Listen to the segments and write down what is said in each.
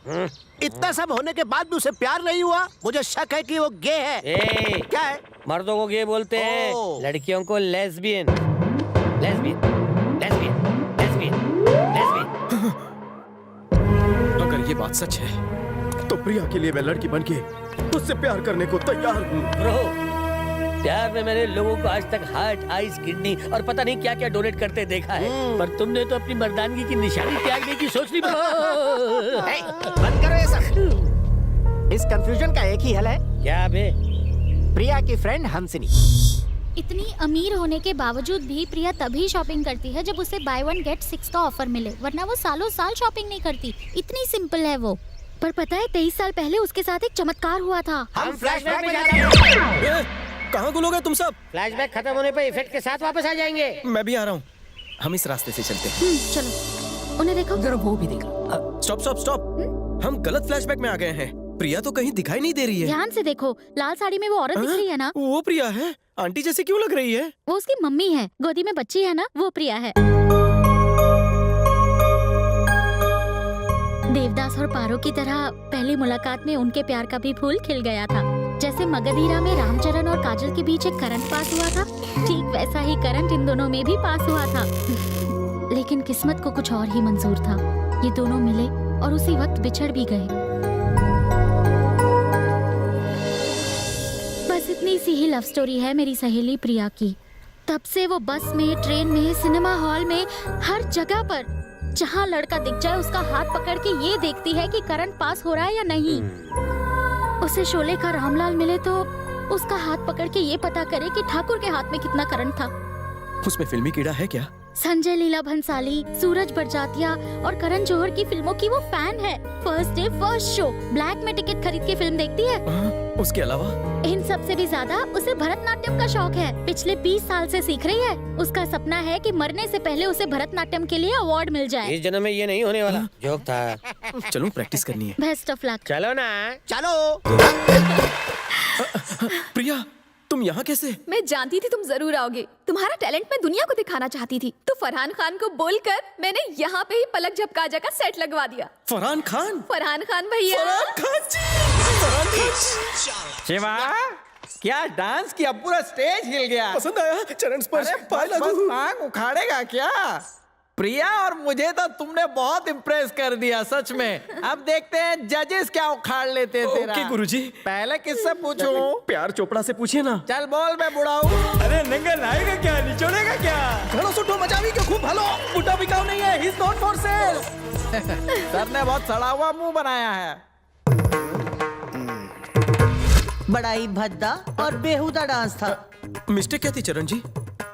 इतना सब होने के बाद भी उसे प्यार नहीं हुआ। मुझे शक है कि वो गे है। क्या है? मर्दों को गे बोलते हैं, लड़कियों को lesbian. Lesbian, lesbian, lesbian, lesbian. अगर ये बात सच है तो प्रिया के लिए मैं लड़की बनके उससे प्यार करने को तैयार हूँ। ब्रो, प्यार में मैंने लोगों को आज तक हार्ट, आइज, किडनी और पता नहीं क्या क्या डोनेट करते देखा है, पर तुमने तो अपनी मर्दानगी की निशानी त्यागने की सोच ली। बंद करो ये सब। इस कंफ्यूजन का एक ही हल है। क्या बे? प्रिया की फ्रेंड हंसिनी। इतनी अमीर होने के बावजूद भी प्रिया तभी शॉपिंग करती है जब उसे बाय 1 गेट 6 का ऑफर मिले, वरना वो सालों साल शॉपिंग नहीं करती। इतनी सिंपल है वो। पर पता है 23 साल पहले उसके साथ एक चमत्कार हुआ था। हम फ्लैशबैक में जा रहे हैं। कहाँ गुलोगे तुम सब? फ्लैशबैक खत्म होने पर इफेक्ट के साथ वापस आ जाएंगे। मैं भी आ रहा हूँ। हम इस रास्ते से चलते हैं। चलो, उन्हें देखो। जरा वो भी देखो। Stop stop stop. हम गलत फ्लैशबैक में आ गए हैं। प्रिया तो कहीं दिखाई नहीं दे रही है। ध्यान से देखो, लाल साड़ी में वो औरत दिख रही है ना? वो प्रिया है? आंटी जैसे क्यों लग रही है? वो उसकी मम्मी है। गोदी में बच्ची है ना, वो प्रिया है। देवदास और पारो की तरह पहली मुलाकात में उनके प्यार का भी फूल खिल गया था। जैसे मगधीरा में रामचरण और काजल के बीच एक करंट पास हुआ था, ठीक वैसा ही करंट इन दोनों में भी पास हुआ था। लेकिन किस्मत को कुछ और ही मंजूर था। ये दोनों मिले और उसी वक्त बिछड़ भी गए। बस इतनी सी ही लव स्टोरी है मेरी सहेली प्रिया की। तब से वो बस में, ट्रेन में, सिनेमा हॉल में, हर जगह पर जहाँ लड़का दिख जाए उसका हाथ पकड़ के ये देखती है कि करंट पास हो रहा है या नहीं। उसे शोले का रामलाल मिले तो उसका हाथ पकड़ के ये पता करे कि ठाकुर के हाथ में कितना करंट था। उसमें फिल्मी कीड़ा है क्या? संजय लीला भंसाली, सूरज बड़जात्या और करण जौहर की फिल्मों की वो फैन है। First day first show, black में टिकट खरीद के फिल्म देखती है। उसके अलावा इन सब से भी ज्यादा उसे भरतनाट्यम का शौक है। पिछले 20 साल से सीख रही है। उसका सपना है कि मरने से पहले उसे भरतनाट्यम के लिए अवार्ड मिल जाए। इस जन्म में ये नहीं होने वाला। जोक था। चलो प्रैक्टिस करनी है। Best of luck. चलो ना। चलो। प्रिया, तुम यहाँ कैसे? मैं जानती थी तुम जरूर आओगे। तुम्हारा टैलेंट मैं दुनिया को दिखाना चाहती थी, तो फरहान खान को बोलकर मैंने यहाँ पे ही पलक झपका का सेट लगवा दिया। फरहान खान? फरहान खान भैया। फरहान खान जी! फरहान खान! शिवा, क्या डांस किया, पूरा स्टेज हिल गया। पसंद आया? चरण स्पर्श, पाय बस लागू। मांग उखाड़ेगा क्या? प्रिया और मुझे तो तुमने बहुत इम्प्रेस कर दिया सच में। अब देखते हैं जजेस क्या उखाड़ लेते हैं तेरा। ओके गुरुजी। पहले किससे पूछूं? प्यार चोपड़ा से पूछिए ना। चल बोल, मैं बुढ़ा हूँ। अरे नंगा लाएगा क्या, निचोड़ेगा क्या? घड़ो सुटो मचावी क्यों खूब भालो। बुड्ढा बिकाऊ नहीं है, he is not for sale. Sir ने बहुत सड़ा हुआ मुंह बनाया है। बड़ा ही भद्दा और बेहुदा डांस था। मिस्टेक क्या थी चरण जी?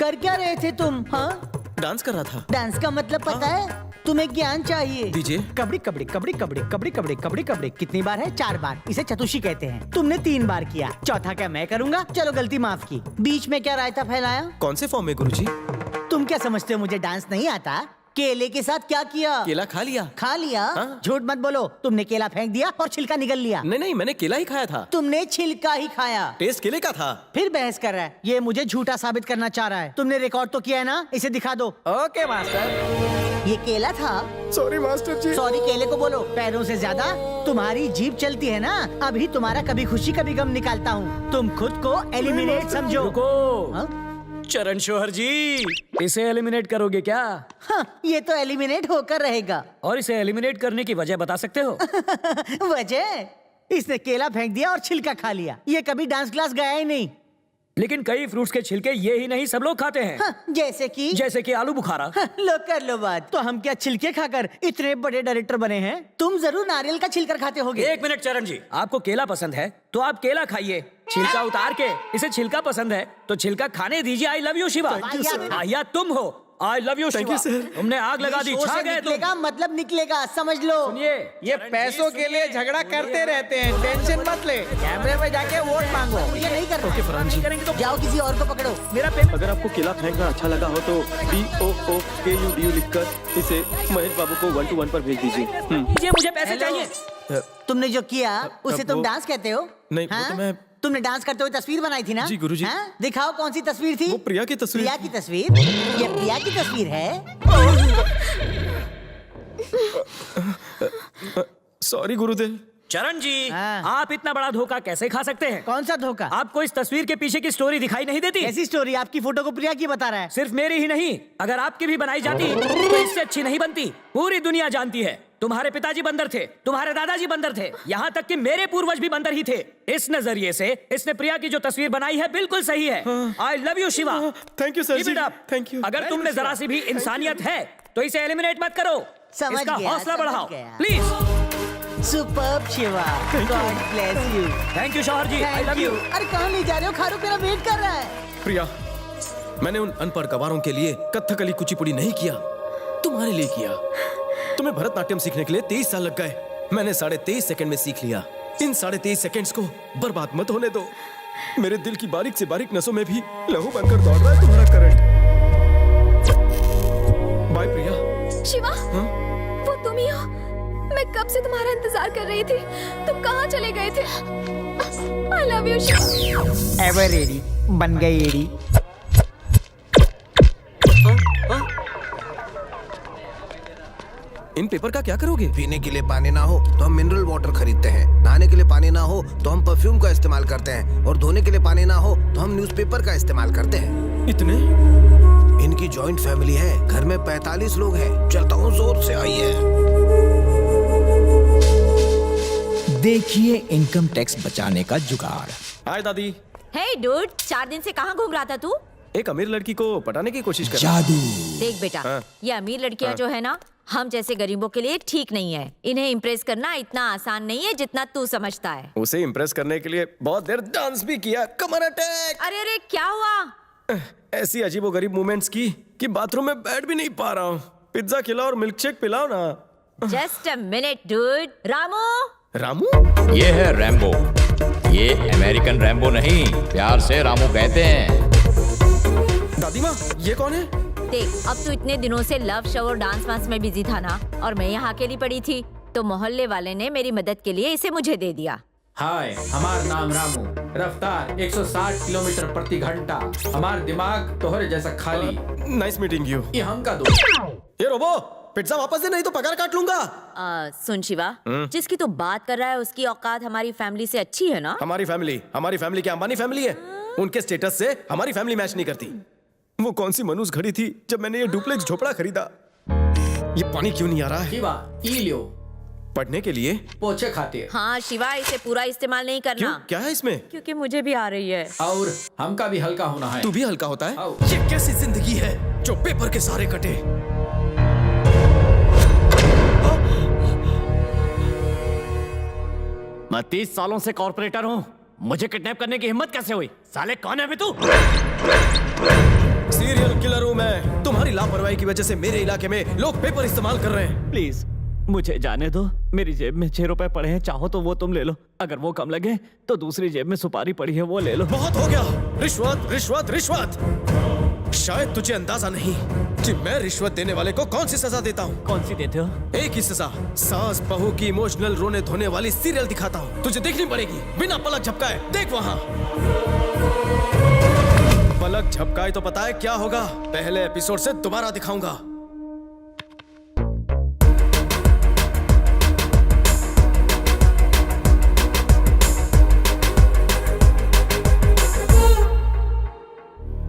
कर क्या रहे थे तुम? हाँ, डांस कर रहा था। डांस का मतलब पता है? तुम्हें ज्ञान चाहिए। दीजिए। कबड्डी कबड्डी कबड्डी कबड्डी कबड्डी कबड्डी कबड्डी कबड्डी कितनी बार है? 4 बार। इसे चतुशी कहते हैं। तुमने 3 बार किया, चौथा क्या मैं करूंगा? चलो गलती माफ की। बीच में क्या रायता फैलाया? कौन से फॉर्म में गुरुजी? तुम क्या समझते हो मुझे डांस नहीं आता? केले के साथ क्या किया? केला खा लिया। खा लिया? हाँ? झूठ मत बोलो। तुमने केला फेंक दिया और छिलका निगल लिया। नहीं नहीं, मैंने केला ही खाया था। तुमने छिलका ही खाया। टेस्ट केले का था। फिर बहस कर रहा है। ये मुझे झूठा साबित करना चाह रहा है। तुमने रिकॉर्ड तो किया है ना? इसे दिखा दो। Okay master. ये केला था। सॉरी मास्टर जी। सॉरी केले को बोलो। पैरों से ज्यादा तुम्हारी जीभ चलती है ना। अभी तुम्हारा कभी खुशी कभी गम निकालता हूँ। तुम खुद को एलिमिनेट समझो। रुको। चरण शोहर जी, इसे एलिमिनेट करोगे क्या? हाँ, ये तो एलिमिनेट होकर रहेगा। और इसे एलिमिनेट करने की वजह बता सकते हो? वजह? इसने केला फेंक दिया और छिलका खा लिया। ये कभी डांस क्लास गया ही नहीं। लेकिन कई फ्रूट्स के छिलके ये ही नहीं सब लोग खाते हैं। हाँ, जैसे कि आलू बुखारा। हाँ, लो कर लो बात। तो हम क्या छिलके खाकर इतने बड़े डायरेक्टर बने हैं? तुम जरूर नारियल का छिलकर खाते होगे। 1 मिनट चरण जी, आपको केला पसंद है तो आप केला खाइए, छिलका उतार के। इसे छिलका पसंद है तो छिलका खाने दीजिए। आई लव यू शिवा। या तुम हो आई लव यू शिवा। तुमने आग लगा दी, छा गए तुम। निकलेगा मतलब निकलेगा, समझ लो। सुनिए, ये पैसों के लिए झगड़ा करते रहते हैं, टेंशन मत ले। कैमरे में जाके वोट मांगो। ये नहीं करना। ओके फरहान जी। जाओ किसी और को पकड़ो। मेरा पेपर। अगर आपको केला फेंकना अच्छा लगा हो तो BOOKUDU लिखकर इसे महेश बाबू को 1 to 1 पर भेज दीजिए। मुझे पैसे चाहिए। तुमने जो किया उसे तुम डांस कहते हो? नहीं, वो तो मैं तुमने डांस करते हुए तस्वीर बनाई थी ना? जी गुरुजी। हाँ? दिखाओ कौन सी तस्वीर थी? वो प्रिया की तस्वीर। प्रिया की तस्वीर? ये प्रिया की तस्वीर है? सॉरी गुरुदेव। चरण जी, हाँ। आप इतना बड़ा धोखा कैसे खा सकते हैं? कौन सा धोखा? आपको इस तस्वीर के पीछे की स्टोरी दिखाई नहीं देती? ऐसी स्टोरी आपकी फोटो को प्रिया की बता रहा है। सिर्फ मेरी ही नहीं, अगर आपकी भी बनाई जाती तो इससे अच्छी नहीं बनती। पूरी दुनिया जानती है तुम्हारे पिताजी बंदर थे, तुम्हारे दादाजी बंदर थे, यहाँ तक कि मेरे पूर्वज भी बंदर ही थे। इस नजरिए से इसने प्रिया की जो तस्वीर बनाई है बिल्कुल सही है। I love you Shiva. Thank you sir ji, thank you. अगर तुम में जरा सी भी इंसानियत है तो इसे एलिमिनेट मत करो, समझ इसका गया, हौसला समझ बढ़ाओ गया। Please. Superb Shiva, God bless you. Thank you शौहर जी, आई लव यू। अरे कहाँ ले जा रहे हो? खारू मेरा वेट कर रहा है। प्रिया, मैंने उन अनपढ़ गवारों के लिए कथकली कुचिपुड़ी नहीं किया, तुम्हारे लिए किया। तुम्हें भरतनाट्यम सीखने के लिए 23 साल लग गए, मैंने 23.5 सेकंड में सीख लिया। इन 23.5 सेकंड्स को बर्बाद मत होने दो। मेरे दिल की बारीक से बारीक नसों में भी लहू बनकर दौड़ रहा है तुम्हारा करंट। बाय प्रिया। शिवा, वो तुम ही हो? मैं कब से तुम्हारा इंतजार कर रही थी। तुम कहाँ चले गए थे? I love you, Shiva. Ever ready, बन गई एडी। इन पेपर का क्या करोगे? पीने के लिए पानी ना हो तो हम मिनरल वाटर खरीदते हैं, नहाने के लिए पानी ना हो तो हम परफ्यूम का इस्तेमाल करते हैं, और धोने के लिए पानी ना हो तो हम न्यूज़पेपर का इस्तेमाल करते हैं। इतने? इनकी जॉइंट फैमिली है, घर में 45 लोग हैं। चलता हूँ, जोर से आइए। देखिए इनकम टैक्स बचाने का जुगाड़। हाय दादी। हे डूड, 4 दिन से कहाँ घूम रहा था तू? एक अमीर लड़की को पटाने की कोशिश कर रहा। जादू। देख बेटा, हाँ। ये अमीर लड़कियाँ जो है ना, हम जैसे गरीबों के लिए ठीक नहीं है। इन्हें इम्प्रेस करना इतना आसान नहीं है जितना तू समझता है। उसे इम्प्रेस करने के लिए बहुत देर डांस भी किया, कमर अटैक। अरे अरे, क्या हुआ? ऐसी अजीबोगरीब मूवमेंट्स की कि बाथरूम में बैठ भी नहीं पा रहा हूँ। पिज्जा खिलाओ और मिल्कशेक पिलाओ ना। Just a minute dude. Ramu, Ramu? ये है रैम्बो। ये अमेरिकन रैम्बो नहीं, प्यार से रामू कहते हैं। दादी माँ, ये कौन है? देख, अब तू इतने दिनों से लव शो और डांस वांस में बिजी था ना, और मैं यहाँ अकेली पड़ी थी, तो मोहल्ले वाले ने मेरी मदद के लिए इसे मुझे दे दिया। हाय, हमार नाम रामू। रफ्तार 160 किलोमीटर प्रति घंटा। हमार दिमाग तोहरे जैसा खाली। Nice meeting you. ये हम का दोस्त। ये रोबो, पिज्जा वापस दे नहीं तो पगार काट लूंगा। सुन शिवा, जिसकी तू बात कर रहा है उसकी औकात हमारी फैमिली से अच्छी है ना? हमारी फैमिली क्या अंबानी फैमिली है? उनके स्टेटस से हमारी फैमिली मैच नहीं करती। वो कौन सी मनुष्य घड़ी थी जब मैंने ये डुप्लेक्स झोपड़ा खरीदा। ये पानी क्यों नहीं आ रहा है? शिवा, ई लियो। पढ़ने के लिए? पोछे खातिर। हाँ शिवा, इसे पूरा इस्तेमाल नहीं करना। क्यों? क्या है इसमें? क्योंकि मुझे भी आ रही है। और हमका भी हल्का होना है। तू भी हल्का होता है? आओ। ये कैसी जिंदगी है जो पेपर के सहारे कटे? मैं 30 सालों से कॉर्पोरेटर हूँ, मुझे किडनैप करने की हिम्मत कैसे हुई? साले कौन है बे तू? सीरियल किलर हूँ मैं। तुम्हारी लापरवाही की वजह से मेरे इलाके में लोग पेपर इस्तेमाल कर रहे हैं। प्लीज मुझे जाने दो। मेरी जेब में 6 रुपए पड़े हैं, चाहो तो वो तुम ले लो। अगर वो कम लगे तो दूसरी जेब में सुपारी पड़ी है, वो ले लो। बहुत हो गया। रिश्वत रिश्वत रिश्वत। शायद तुझे अंदाजा नहीं कि मैं रिश्वत देने वाले को कौन सी सजा देता हूँ। कौन सी देते हो? एक ही सजा, सास बहू की इमोशनल रोने धोने वाली सीरियल दिखाता हूँ। तुझे देखनी पड़ेगी बिना पलक झपकाए। देख वहाँ। पलक झपकाए तो पता है क्या होगा? पहले एपिसोड से दोबारा दिखाऊंगा।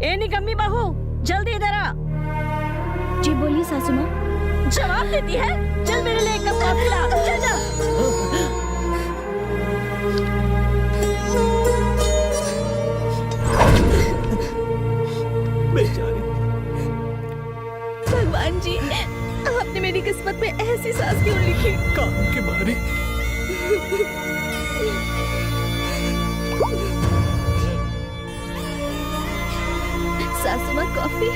ए निकम्मी बहू, जल्दी इधर आ। जी बोलिए सासू माँ। जवाब देती है। चल मेरे लिए एक कप कॉफी ला। चल जा। भगवान जी, आपने मेरी किस्मत में ऐसी सास क्यों लिखी? काम के मारे। सासू माँ, कॉफी।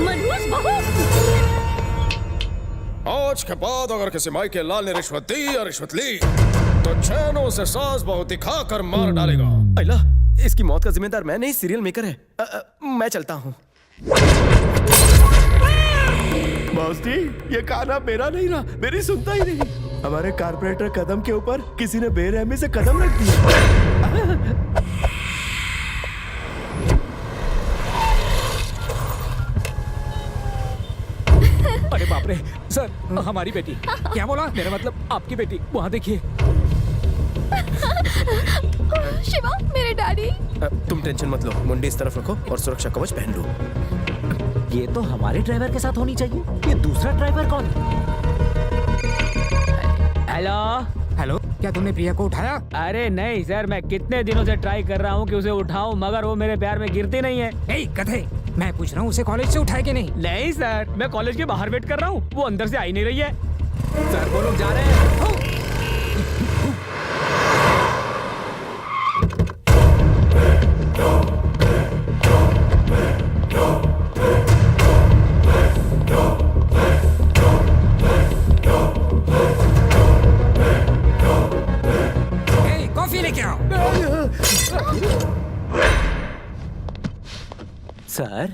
मनहूस बहू। आज के बाद अगर किसी माई के लाल ने रिश्वत दी या रिश्वत ली तो चैनों से सास बहू दिखा कर मार डालेगा। अल्लाह, इसकी मौत का जिम्मेदार मैं नहीं, सीरियल मेकर है। मैं चलता हूँ। बॉस जी, ये गाना मेरा नहीं रहा, मेरी सुनता ही नहीं। हमारे कारपोरेटर कदम के ऊपर किसी ने बेरहमी से कदम रख दिया। अरे अरे बाप रे सर, हमारी बेटी। क्या बोला? मेरा मतलब आपकी बेटी, वहाँ देखिए। शिवा, मेरे डैडी। तुम टेंशन मत लो, मुंडी इस तरफ रखो और सुरक्षा कवच पहन लो। ये तो हमारे ड्राइवर के साथ होनी चाहिए। ये दूसरा ड्राइवर कौन है? हेलो हेलो, क्या तुमने प्रिया को उठाया? अरे नहीं सर, मैं कितने दिनों से ट्राई कर रहा हूँ कि उसे उठाऊं, मगर वो मेरे प्यार में गिरती नहीं है। गधे, मैं पूछ रहा हूँ उसे कॉलेज से उठाया कि नहीं? नहीं सर, मैं कॉलेज के बाहर वेट कर रहा हूँ, वो अंदर से आ ही नहीं रही है। सर वो लोग जा रहे हैं। कॉफी लेके आओ। सर,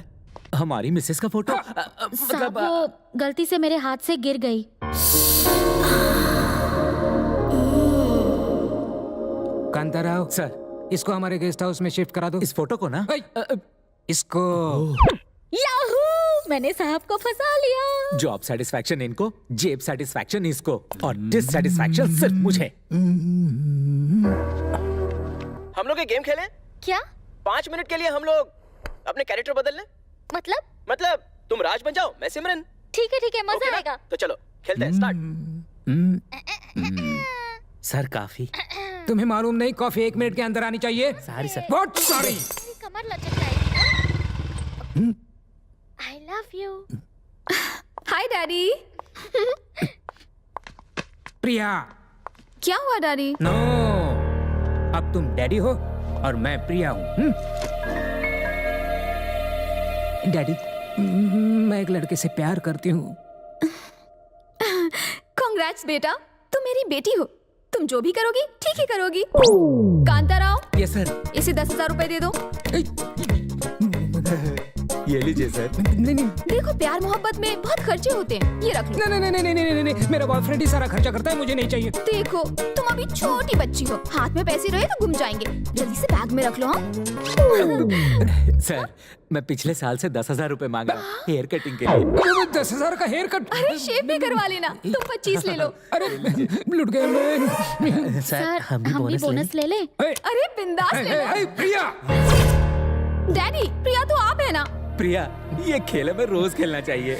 हमारी मिसेस का फोटो साहब, वो गलती से मेरे हाथ से गिर गई। कांताराव सर, इसको हमारे गेस्ट हाउस में शिफ्ट करा दो। इस फोटो को ना, इसको। याहू! मैंने साहब को फंसा लिया। जॉब सेटिस्फैक्शन इनको, जेब सेटिस्फैक्शन इसको, और डिससेटिस्फैक्शन सिर्फ मुझे। हम लोग एक गेम खेलें? क्या? 5 मिनट के लिए हम लोग अपने कैरेक्टर बदल लें। मतलब तुम राज बन जाओ, मैं सिमरन। ठीक है, मजा आएगा। तो चलो खेलते हैं, स्टार्ट। सर काफी। तुम्हें मालूम नहीं कॉफी 1 मिनट के अंदर आनी चाहिए? Sorry sir. What sorry? कमर लचक जाएगी। I love you. Hi daddy. Priya. क्या हुआ डैडी? नो, अब तुम डैडी हो और मैं प्रिया हूँ। डैडी, मैं एक लड़के से प्यार करती हूँ। कांग्रेट्स बेटा, तुम मेरी बेटी हो। तुम जो भी करोगी ठीक ही करोगी। Kantarao, yes sir. इसे 10,000 रुपए दे दो। ये लीजिए सर। नहीं, देखो, प्यार मोहब्बत में बहुत खर्चे होते हैं, ये रख लो। नहीं, मेरा बॉयफ्रेंड ही सारा खर्चा करता है, मुझे नहीं चाहिए। देखो, तुम अभी छोटी बच्ची हो, हाथ में पैसे रहे तो गुम जाएंगे। जल्दी से बैग में रख लो। हाँ? सर, मैं पिछले साल से 10,000 रुपए मांगा हेयर कटिंग के लिए। 10,000 का हेयर कट? अरे शेव भी करवा लेना। तुम 25 ले लो। अरे लुट गए मैं। सर, हम भी बोनस ले लें? अरे बिंदास ले लो। प्रिया। डैडी, प्रिया तो आप है ना? प्रिया, ये खेल हमें रोज खेलना चाहिए।